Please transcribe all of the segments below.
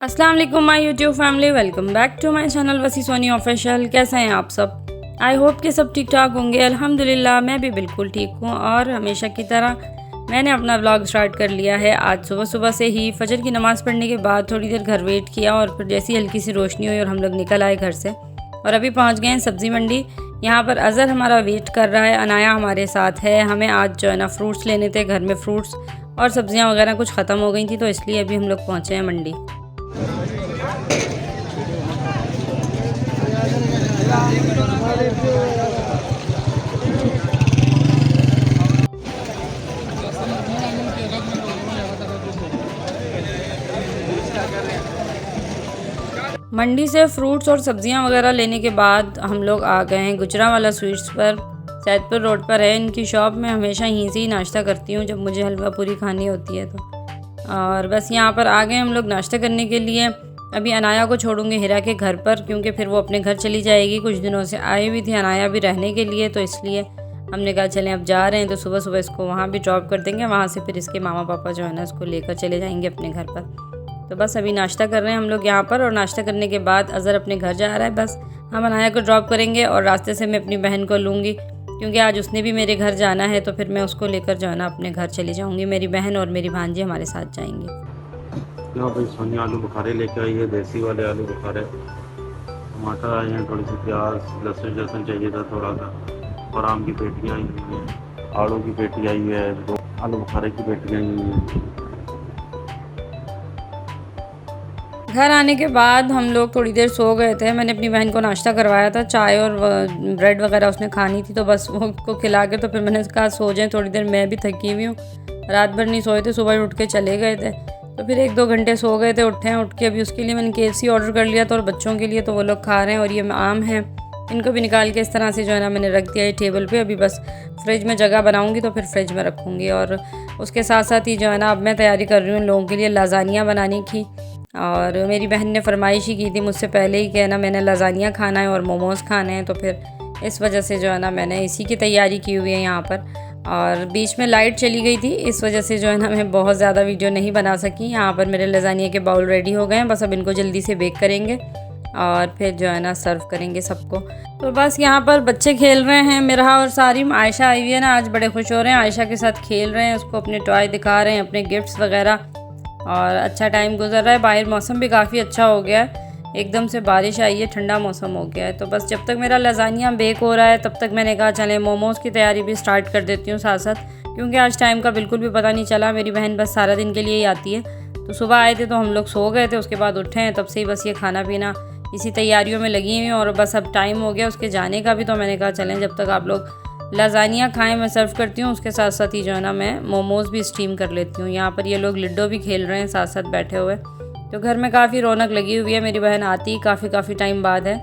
अस्सलाम वालेकुम my YouTube family, welcome back to my channel Wasi Soni official. कैसे हैं आप सब? आई होप कि सब ठीक ठाक होंगे। अल्हम्दुलिल्लाह मैं भी बिल्कुल ठीक हूँ और हमेशा की तरह मैंने अपना व्लॉग स्टार्ट कर लिया है। आज सुबह सुबह से ही फजर की नमाज़ पढ़ने के बाद थोड़ी देर घर वेट किया और फिर जैसी हल्की सी रोशनी हुई और हम लोग निकल आए घर से और अभी पहुँच गए हैं सब्ज़ी मंडी। यहाँ पर अज़हर हमारा वेट कर रहा है, अनाया हमारे साथ है। हमें आज जो है ना फ्रूट्स लेने थे, घर में फ्रूट्स और सब्ज़ियाँ वगैरह कुछ ख़त्म हो गई थी तो इसलिए अभी हम लोग पहुँचे हैं मंडी। मंडी से फ्रूट्स और सब्जियां वगैरह लेने के बाद हम लोग आ गए हैं गुजरावाला स्वीट्स पर। सैदपुर रोड पर है इनकी शॉप। मैं हमेशा यहीं से ही नाश्ता करती हूँ जब मुझे हलवा पूरी खानी होती है तो। और बस यहाँ पर आ गए हम लोग नाश्ता करने के लिए। अभी अनाया को छोड़ूंगी हिरा के घर पर क्योंकि फिर वो अपने घर चली जाएगी। कुछ दिनों से आई हुई थी अनाया भी रहने के लिए तो इसलिए हमने कहा चलें अब जा रहे हैं तो सुबह सुबह इसको वहाँ भी ड्रॉप कर देंगे। वहाँ से फिर इसके मामा पापा जो है ना इसको लेकर चले जाएंगे अपने घर पर। तो बस अभी नाश्ता कर रहे हैं हम लोग यहाँ पर और नाश्ता करने के बाद अज़हर अपने घर जा रहा है। बस हम अनाया को ड्रॉप करेंगे और रास्ते से मैं अपनी बहन को लूँगी क्योंकि आज उसने भी मेरे घर जाना है तो फिर मैं उसको लेकर जो है ना अपने घर चली जाऊँगी। मेरी बहन और मेरी भांजी हमारे साथ जाएंगी। यहाँ भाई सोनी आलू बुखारे लेके आई है, देसी वाले आलू बुखारे। टमाटर आए हैं, थोड़ी सी प्याज लहसुन चाहिए था थोड़ा सा, और आम की पेटियाँ आई हुई हैं, आलू की पेटी आई हुई है, 2 आलू बुखारे की पेटियाँ आई हुई हैं। घर आने के बाद हम लोग थोड़ी देर सो गए थे। मैंने अपनी बहन को नाश्ता करवाया था, चाय और ब्रेड वगैरह उसने खानी थी तो बस वो उसको खिला के तो फिर मैंने कहा सो जाएं थोड़ी देर। मैं भी थकी हुई हूँ, रात भर नहीं सोए थे, सुबह उठ के चले गए थे तो फिर 1-2 घंटे सो गए थे। उठे हैं, उठ के अभी उसके लिए मैंने KFC ऑर्डर कर लिया था और बच्चों के लिए तो वो लोग खा रहे हैं। और ये आम है, इनको भी निकाल के इस तरह से जो है ना मैंने रख दिया है टेबल पे। अभी बस फ्रिज में जगह बनाऊंगी तो फिर फ्रिज में रखूँगी। और उसके साथ साथ ही जो है ना अब मैं तैयारी कर रही हूँ लोगों के लिए लाजानिया बनाने की। और मेरी बहन ने फरमाइश ही की थी मुझसे पहले ही कि ना मैंने लाजानिया खाना है और मोमोज़ खाने हैं तो फिर इस वजह से जो है ना मैंने इसी की तैयारी की हुई है यहाँ पर। और बीच में लाइट चली गई थी, इस वजह से जो है ना मैं बहुत ज़्यादा वीडियो नहीं बना सकी। यहाँ पर मेरे लाजानिया के बाउल रेडी हो गए हैं, बस अब इनको जल्दी से बेक करेंगे और फिर जो है ना सर्व करेंगे सबको। तो बस यहाँ पर बच्चे खेल रहे हैं। मेरा और सारिम, आयशा आई हुई है ना, आज बड़े खुश हो रहे हैं, आयशा के साथ खेल रहे हैं, उसको अपने टॉय दिखा रहे हैं, अपने गिफ्ट्स वगैरह। और अच्छा टाइम गुजर रहा है। बाहर मौसम भी काफ़ी अच्छा हो गया है, एकदम से बारिश आई है, ठंडा मौसम हो गया है। तो बस जब तक मेरा लजानिया बेक हो रहा है तब तक मैंने कहा चलें मोमोज़ की तैयारी भी स्टार्ट कर देती हूँ साथ साथ, क्योंकि आज टाइम का बिल्कुल भी पता नहीं चला। मेरी बहन बस सारा दिन के लिए ही आती है तो सुबह आए थे तो हम लोग सो गए थे, उसके बाद उठे हैं तब से ही बस ये खाना पीना इसी तैयारियों में लगी हुई हैं। और बस अब टाइम हो गया उसके जाने का भी तो मैंने कहा चलें जब तक आप लोग लाजानिया खाएं मैं सर्व करती हूँ, उसके साथ साथ ही जो है ना मैं मोमोज़ भी स्टीम कर लेती हूँ। यहाँ पर ये लोग लिड्डो भी खेल रहे हैं साथ साथ बैठे हुए, तो घर में काफ़ी रौनक लगी हुई है। मेरी बहन आती काफ़ी टाइम बाद है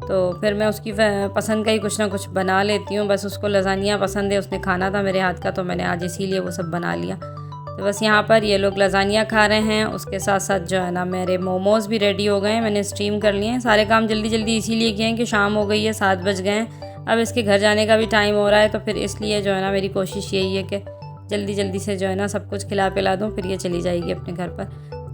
तो फिर मैं उसकी पसंद का ही कुछ ना कुछ बना लेती हूँ। बस उसको लाजानिया पसंद है, उसने खाना था मेरे हाथ का तो मैंने आज इसीलिए वो सब बना लिया। तो बस यहाँ पर ये लोग लाजानिया खा रहे हैं, उसके साथ साथ जो है ना मेरे मोमोज़ भी रेडी हो गए हैं, मैंने स्टीम कर लिए हैं। सारे काम जल्दी जल्दी इसीलिए किए हैं कि शाम हो गई है, 7 बज गए हैं, अब इसके घर जाने का भी टाइम हो रहा है तो फिर इसलिए जो है ना मेरी कोशिश यही है कि जल्दी जल्दी से जो है ना सब कुछ खिला पिला दूँ, फिर ये चली जाएगी अपने घर पर।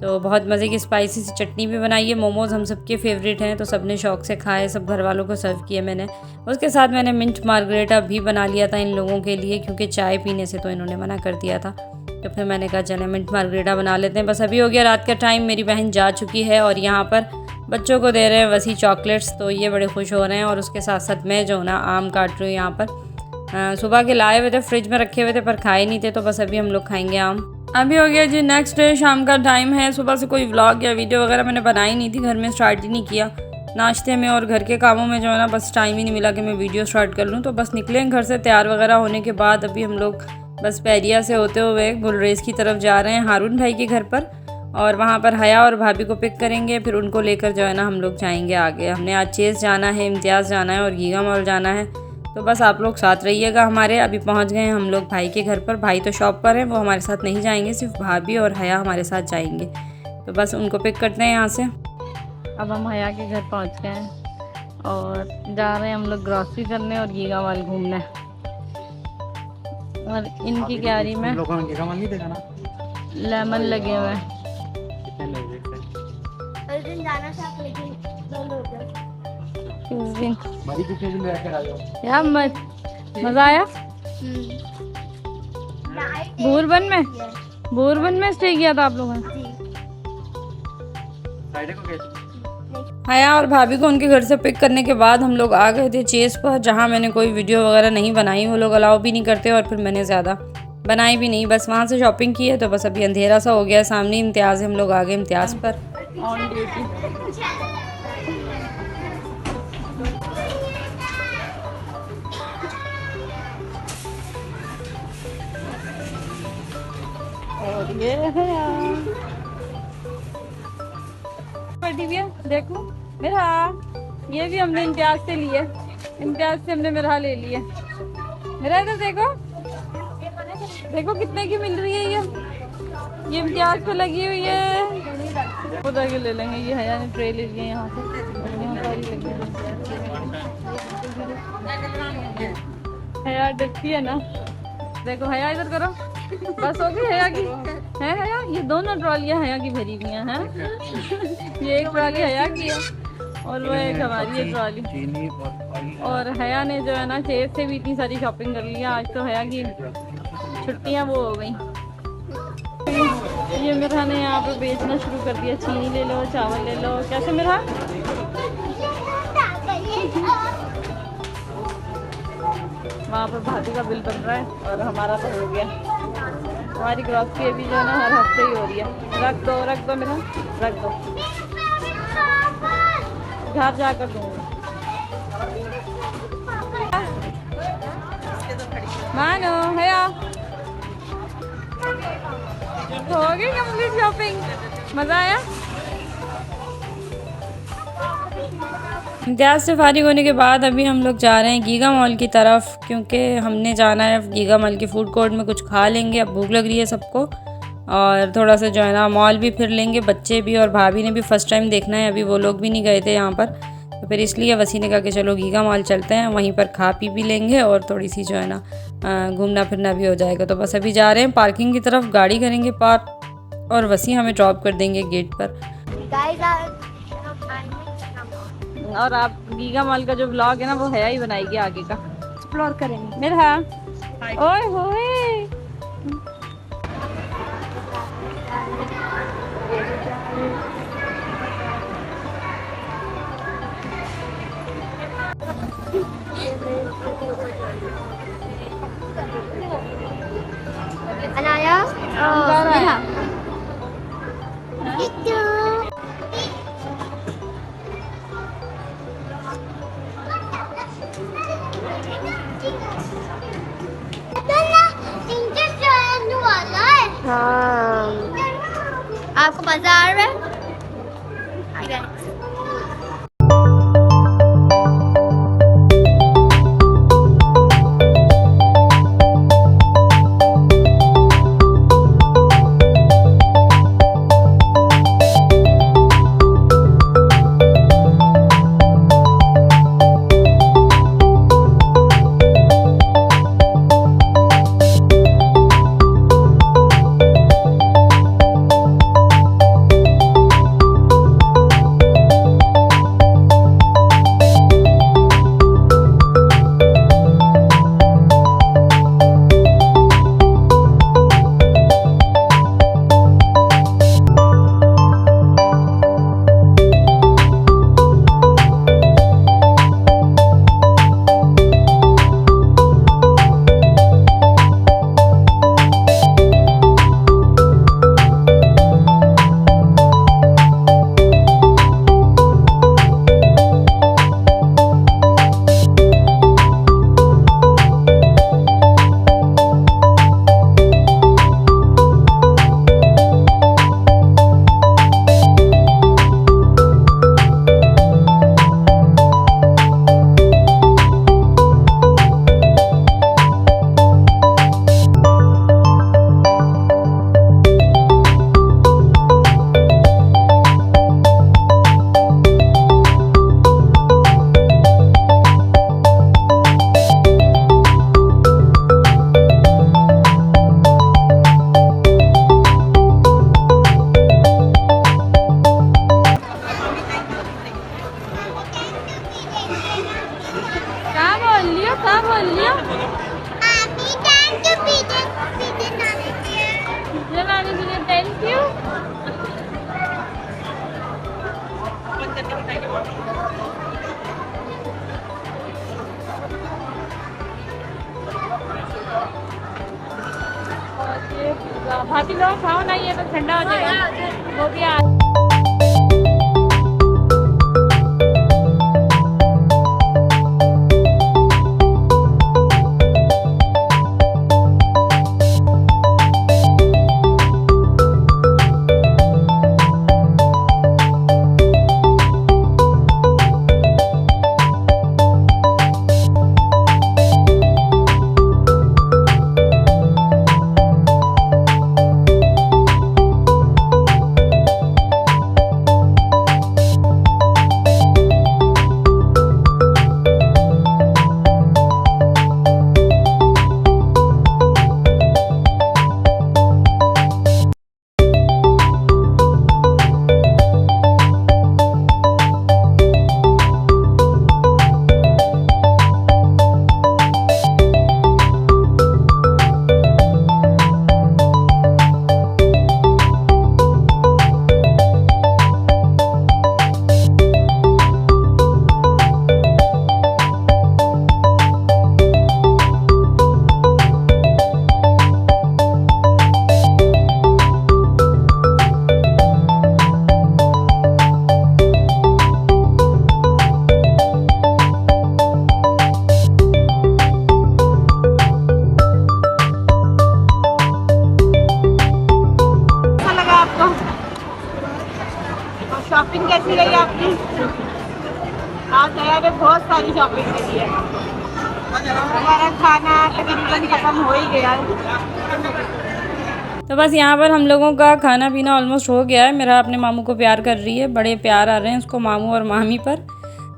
तो बहुत मज़े की स्पाइसी सी चटनी भी बनाई है। मोमोज़ हम सबके फेवरेट हैं तो सबने शौक़ से खाए, सब घर वालों को सर्व किए मैंने। उसके साथ मैंने मिंट मार्गरेटा भी बना लिया था इन लोगों के लिए क्योंकि चाय पीने से तो इन्होंने मना कर दिया था, तो फिर मैंने कहा चले मिंट मार्गरेटा बना लेते हैं। बस अभी हो गया रात का टाइम, मेरी बहन जा चुकी है और यहाँ पर बच्चों को दे रहे हैं वसी चॉकलेट्स, तो ये बड़े खुश हो रहे हैं। और उसके साथ साथ मैं जो ना आम काट रही हूँ यहाँ पर। सुबह के लाए हुए थे, फ्रिज में रखे हुए थे पर खाए नहीं थे तो बस अभी हम लोग खाएंगे आम। अभी हो गया जी नेक्स्ट डे, शाम का टाइम है। सुबह से कोई व्लॉग या वीडियो वगैरह मैंने बनाई नहीं थी, घर में स्टार्ट ही नहीं किया। नाश्ते में और घर के कामों में जो है ना बस टाइम ही नहीं मिला कि मैं वीडियो स्टार्ट कर लूँ। तो बस निकले घर से तैयार वगैरह होने के बाद अभी हम लोग बस पैरिया से होते हुए गुलरेज की तरफ जा रहे हैं, हारून भाई के घर पर। और वहाँ पर हया और भाभी को पिक करेंगे, फिर उनको लेकर जो है ना हम लोग जाएंगे आगे। हमने आज चेस जाना है, इम्तियाज़ जाना है और गीगा मॉल जाना है, तो बस आप लोग साथ रहिएगा हमारे। अभी पहुँच गए हैं हम लोग भाई के घर पर। भाई तो शॉप पर हैं, वो हमारे साथ नहीं जाएंगे, सिर्फ भाभी और हया हमारे साथ जाएंगे। तो बस उनको पिक करते हैं यहाँ से। अब हम हया के घर पहुँच गए हैं और जा रहे हैं हम लोग ग्रॉसरी करने और गीगा मॉल घूमने। और इनकी क्यारी में लेमन लगे हुए हैं, दिन जाना था लेकिन बंद हो गया। किस दिन मरी कितने दिन रह कर आ जाओ। यार मजा आया। भूरबन में स्टे किया था आप लोगों ने। फ्राइडे को गए थे। हया और भाभी को उनके घर से पिक करने के बाद हम लोग आ गए थे चेस पर, जहाँ मैंने कोई वीडियो वगैरह नहीं बनाई, वो लोग अलाउ भी नहीं करते और फिर मैंने ज़्यादा बनाई भी नहीं, बस वहाँ से शॉपिंग की है। तो बस अभी अंधेरा सा हो गया है, सामने इम्तियाज़ है, हम लोग आ गए इम्तियाज़ पर। On duty. और ये है बड़ी भी है, देखो मेरा, ये भी हमने इम्तियाज से लिए, इम्तियाज से हमने मेरा ले लिए। मेरा इधर देखो, देखो कितने की मिल रही है ये इम्तियाज पे लगी हुई है। खुदा के ले लेंगे, ये हया ने ट्रे ले लिए यहाँ से, यहाँ सारी लगी है। हया डरती है ना, देखो हया इधर करो, बस हो गई हया की है। हया ये दोनों ट्रॉलियाँ हया की भरी हुई हैं। ये एक ट्रॉली हया की है और वो एक हमारी है ट्रॉली। और हया ने जो है ना चेस से भी इतनी सारी शॉपिंग कर ली है। आज तो हया की छुट्टियाँ वो हो गई। ये मेरा ने यहाँ पे बेचना शुरू कर दिया, चीनी ले लो, चावल ले लो। कैसे मेरा वहाँ पर भाभी का बिल बन रहा है और हमारा तो हो गया। हमारी ग्रॉसरी अभी जो है ना हर हफ्ते ही हो रही है। रख दो मेरा, रख दो, घर जाकर दूँगी। मानो हया तो हो गई कंप्लीट शॉपिंग, मज़ा आया। इम्तियाज़ से फारिग होने के बाद अभी हम लोग जा रहे हैं गीगा मॉल की तरफ, क्योंकि हमने जाना है गीगा मॉल के फूड कोर्ट में कुछ खा लेंगे। अब भूख लग रही है सबको और थोड़ा सा जो है ना मॉल भी फिर लेंगे। बच्चे भी और भाभी ने भी फ़र्स्ट टाइम देखना है, अभी वो लोग भी नहीं गए थे यहाँ पर, तो फिर इसलिए वसी ने कहा कि चलो गीगा मॉल चलते हैं, वहीं पर खा पी भी लेंगे और थोड़ी सी जो है ना घूमना फिरना भी हो जाएगा। तो बस अभी जा रहे हैं पार्किंग की तरफ, गाड़ी करेंगे पार्क और वसी हमें ड्रॉप कर देंगे गेट पर। और आप गीगा मॉल का जो ब्लॉग है ना वो हया ही बनाएगी, आगे का एक्सप्लोर करेंगे। मेरा ओए होए अनाया हाँ, आपको बाजार में भाभी लोग खाओ ना, ये तो ठंडा हो जाएगा। वो भी शॉपिंग कैसी रही आपकी? आज दया में बहुत सारी शॉपिंग करी है। हमारा खाना तकरीबन खत्म हो ही गया है। तो बस यहाँ पर हम लोगों का खाना पीना ऑलमोस्ट हो गया है। मेरा अपने मामू को प्यार कर रही है, बड़े प्यार आ रहे हैं उसको मामू और मामी पर।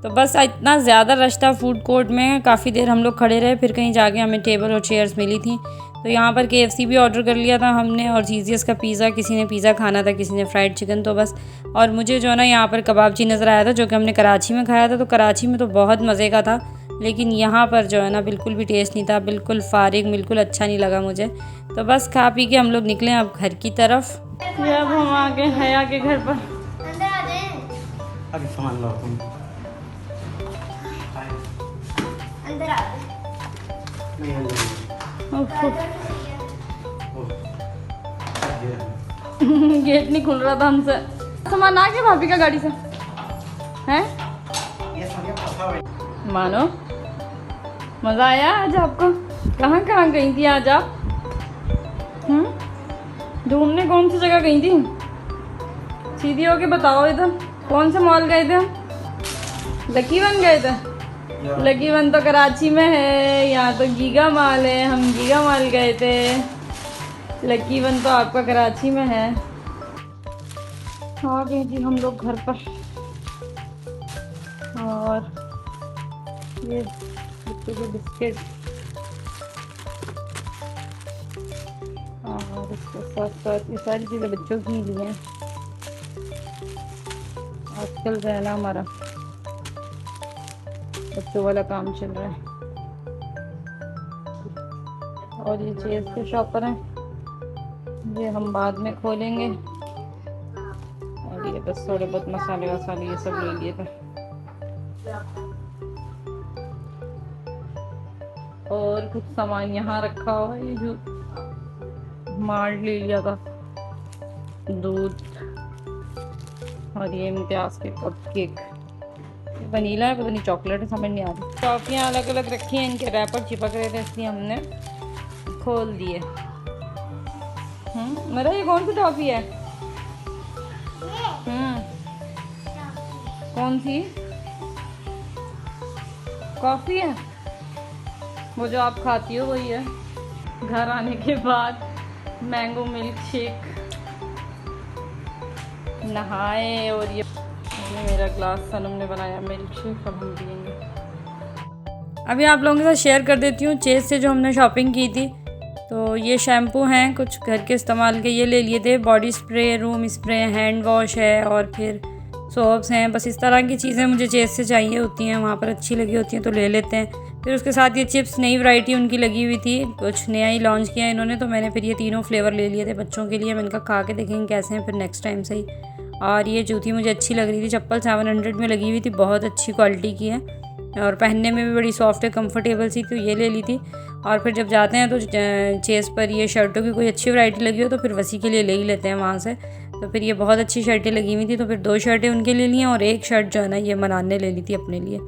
तो बस इतना ज़्यादा रश था फूड कोर्ट में, काफ़ी देर हम लोग खड़े रहे, फिर कहीं जाके हमें टेबल और चेयर्स मिली थी। तो यहाँ पर KFC भी ऑर्डर कर लिया था हमने, और जीजीएस का पिज़्ज़ा, किसी ने पिज़्ज़ा खाना था, किसी ने फ्राइड चिकन। तो बस, और मुझे जो है ना यहाँ पर कबाबची नज़र आया था, जो कि हमने कराची में खाया था। तो कराची में तो बहुत मज़े का था, लेकिन यहाँ पर जो है ना बिल्कुल भी टेस्ट नहीं था, बिल्कुल फारिग, बिल्कुल अच्छा नहीं लगा मुझे। तो बस खा पी के हम लोग निकले अब घर की तरफ। ये अब हम आ गए हया के घर पर। अंदर आ जाए। अभी सामान लो तुम। अंदर आ नहीं गेट नहीं खुल रहा था हमसे। सामान आ गया भाभी का गाड़ी से हैं? मानो मज़ा आया आज आपको? कहाँ कहाँ गई थी आज आप? ढूंढने कौन सी जगह गई थी? सीधी होके बताओ, इधर कौन से मॉल गए थे? लकी वन गए थे? लकी वन तो कराची में है, यहाँ तो गीगा मॉल है, हम गीगा मॉल गए थे। लकी वन तो आपका कराची में है। आ गए जी हम लोग घर पर, और ये बच्चों के बिस्किट, और इसके साथ साथ ये सारी चीज़ें बच्चों की ली हैं। आजकल जो है ना हमारा बच्चों वाला काम चल रहा है। और ये चीज़ के शॉपर हैं, ये हम बाद में खोलेंगे। और ये बस थोड़े बहुत मसाले वसाले ये सब ले लिए थे। और कुछ सामान यहाँ रखा हुआ है, ये जो माल्ट ले लिया था, दूध, और ये इम्तियाज़ के कप केक, वनीला है, पता नहीं चॉकलेट है, समझ नहीं आ रही। टॉफियाँ अलग अलग रखी हैं, इनके रैपर चिपक रहे थे इसलिए हमने खोल दिए। मेरा ये कौन सी टॉफी है? कौन सी? कॉफ़ी है? वो जो आप खाती हो वही है। घर आने के बाद मैंगो मिल्क शेक, नहाए, और ये मेरा ग्लास सनम ने बनाया मिल्क शेक, अब हम पियेंगे। अभी आप लोगों के साथ शेयर कर देती हूँ चेज़ से जो हमने शॉपिंग की थी। तो ये शैम्पू हैं कुछ घर के इस्तेमाल के, ये ले लिए थे। Body spray, room spray, hand wash है, और फिर सोप्स हैं। बस इस तरह की चीज़ें मुझे चेज़ से चाहिए होती हैं, वहाँ पर अच्छी लगी होती हैं तो ले लेते हैं। फिर उसके साथ ये चिप्स, नई वैरायटी उनकी लगी हुई थी, कुछ नया ही लॉन्च किया इन्होंने, तो मैंने फिर ये तीनों फ्लेवर ले लिए थे बच्चों के लिए। मैंने कहा खा के देखेंगे कैसे हैं, फिर नेक्स्ट टाइम से ही। और ये जूती मुझे अच्छी लग रही थी, चप्पल 700 में लगी हुई थी, बहुत अच्छी क्वालिटी की है। और पहनने में भी बड़ी सॉफ्ट है, कंफर्टेबल सी, तो ये ले ली थी। और फिर जब जाते हैं तो चेस पर ये शर्टों की कोई अच्छी वैरायटी लगी हो तो फिर वसी के लिए ले ही लेते हैं वहाँ से। तो फिर ये बहुत अच्छी शर्टें लगी हुई थी, तो फिर 2 शर्टें उनके ले ली और 1 शर्ट जो है ना ये मनान ने ले ली थी अपने लिए।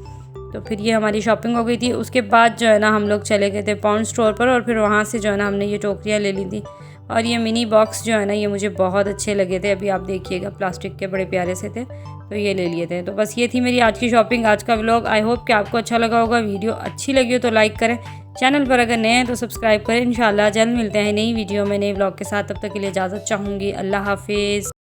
तो फिर ये हमारी शॉपिंग हो गई थी। उसके बाद जो है ना हम लोग चले गए थे पॉन्ड स्टोर पर, और फिर वहाँ से जो है ना हमने ये टोकरियाँ ले ली थी। और ये मिनी बॉक्स जो है ना ये मुझे बहुत अच्छे लगे थे, अभी आप देखिएगा प्लास्टिक के बड़े प्यारे से थे, तो ये ले लिए थे। तो बस ये थी मेरी आज की शॉपिंग, आज का व्लॉग। आई होप कि आपको अच्छा लगा होगा। वीडियो अच्छी लगी हो तो लाइक करें, चैनल पर अगर नए हैं तो सब्सक्राइब करें। इंशाल्लाह जल्द मिलते हैं नई वीडियो में नए व्लॉग के साथ, तब तक के लिए इजाज़त चाहूँगी। अल्लाह हाफिज़।